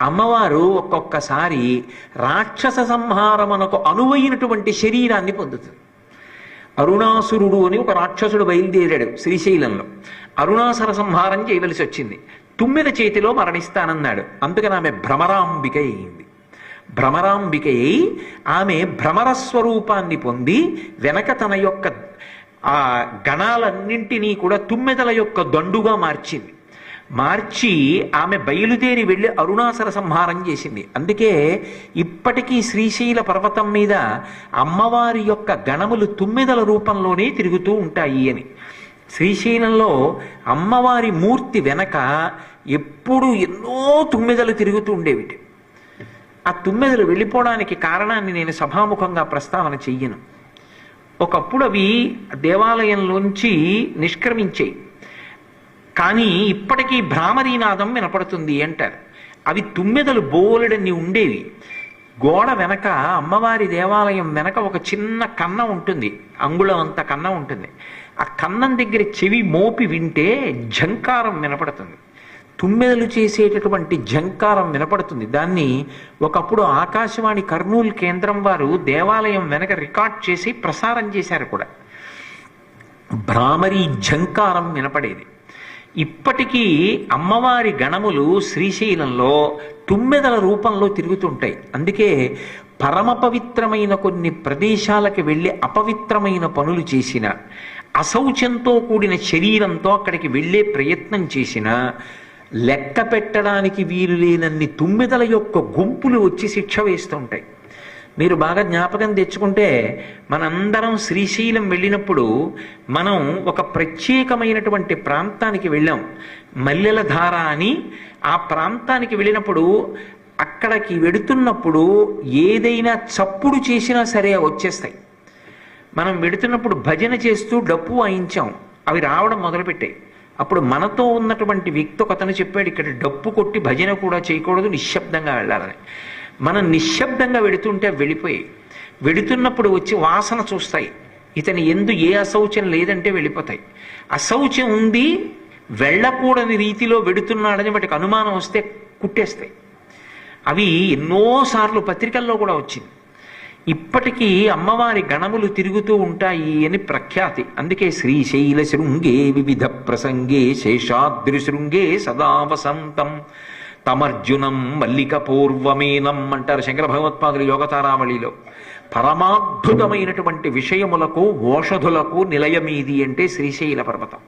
అమ్మవారు ఒక్కొక్కసారి రాక్షస సంహారమునకు అనువైనటువంటి శరీరాన్ని పొందుతుంది. అరుణాసురుడు అని ఒక రాక్షసుడు బయలుదేరాడు శ్రీశైలంలో. అరుణాసుర సంహారం చేయవలసి వచ్చింది. తుమ్మెద చేతిలో మరణిస్తానన్నాడు. అందుకని ఆమె భ్రమరాంబిక అయింది. భ్రమరాంబిక అయి ఆమె భ్రమర స్వరూపాన్ని పొంది వెనక తన యొక్క ఆ గణాలన్నింటినీ కూడా తుమ్మెదల యొక్క దండుగా మార్చింది. మార్చి ఆమె బయలుదేరి వెళ్ళి అరుణాసుర సంహారం చేసింది. అందుకే ఇప్పటికీ శ్రీశైల పర్వతం మీద అమ్మవారి యొక్క గణములు తుమ్మెదల రూపంలోనే తిరుగుతూ ఉంటాయి అని. శ్రీశైలంలో అమ్మవారి మూర్తి వెనక ఎప్పుడు ఎన్నో తుమ్మెదలు తిరుగుతూ ఉండేవిటి. ఆ తుమ్మెదలు వెళ్ళిపోవడానికి కారణాన్ని నేను సభాముఖంగా ప్రస్తావన చెయ్యను. ఒకప్పుడు అవి దేవాలయంలోంచి నిష్క్రమించాయి, కానీ ఇప్పటికీ భ్రామరీనాదం వినపడుతుంది అంటారు. అవి తుమ్మెదలు బోలెడన్ని ఉండేవి. గోడ వెనక అమ్మవారి దేవాలయం వెనక ఒక చిన్న కన్నం ఉంటుంది, అంగుళం అంత కన్నం ఉంటుంది. ఆ కన్నం దగ్గర చెవి మోపి వింటే ఝంకారం వినపడుతుంది. తుమ్మెదలు చేసేటటువంటి ఝంకారం వినపడుతుంది. దాన్ని ఒకప్పుడు ఆకాశవాణి కర్నూలు కేంద్రం వారు దేవాలయం వెనక రికార్డ్ చేసి ప్రసారం చేశారు కూడా. భ్రామరీ ఝంకారం వినపడేది. ఇప్పటికీ అమ్మవారి గణములు శ్రీశైలంలో తుమ్మెదల రూపంలో తిరుగుతుంటాయి. అందుకే పరమ పవిత్రమైన కొన్ని ప్రదేశాలకు వెళ్ళి అపవిత్రమైన పనులు చేసిన, అశౌచంతో కూడిన శరీరంతో అక్కడికి వెళ్ళే ప్రయత్నం చేసిన, లెక్క పెట్టడానికి వీలు లేనన్ని తుమ్మెదల యొక్క గుంపులు వచ్చి శిక్ష వేస్తుంటాయి. మీరు బాగా జ్ఞాపకం తెచ్చుకుంటే మనందరం శ్రీశైలం వెళ్ళినప్పుడు మనం ఒక ప్రత్యేకమైనటువంటి ప్రాంతానికి వెళ్ళాం, మల్లెల ధార అని. ఆ ప్రాంతానికి వెళ్ళినప్పుడు అక్కడికి వెడుతున్నప్పుడు ఏదైనా చప్పుడు చేసినా సరే వచ్చేస్తాయి. మనం వెడుతున్నప్పుడు భజన చేస్తూ డప్పు వాయించాం, అవి రావడం మొదలుపెట్టాయి. అప్పుడు మనతో ఉన్నటువంటి వ్యక్తి ఒకతను చెప్పాడు, ఇక్కడ డప్పు కొట్టి భజన కూడా చేయకూడదు, నిశ్శబ్దంగా వెళ్ళాలని. మనం నిశ్శబ్దంగా వెడుతుంటే వెళ్ళిపోయి, వెడుతున్నప్పుడు వచ్చి వాసన చూస్తాయి. ఇతని ఎందు ఏ అశౌచం లేదంటే వెళ్ళిపోతాయి. అశౌచం ఉంది, వెళ్ళకూడని రీతిలో వెడుతున్నాడని వాటికి అనుమానం వస్తే కుట్టేస్తాయి. అవి ఎన్నోసార్లు పత్రికల్లో కూడా వచ్చింది. ఇప్పటికీ అమ్మవారి గణములు తిరుగుతూ ఉంటాయి అని ప్రఖ్యాతి. అందుకే శ్రీశైల శృంగే వివిధ ప్రసంగే శేషాద్రి శృంగే సదా వసంతం తమర్జునం మల్లిక పూర్వమేనం అంటారు శంకర భగవత్పాదులు యోగతారావళిలో. పరమాద్భుతమైనటువంటి విషయములకు ఓషధులకు నిలయమీది అంటే శ్రీశైల పర్వతం.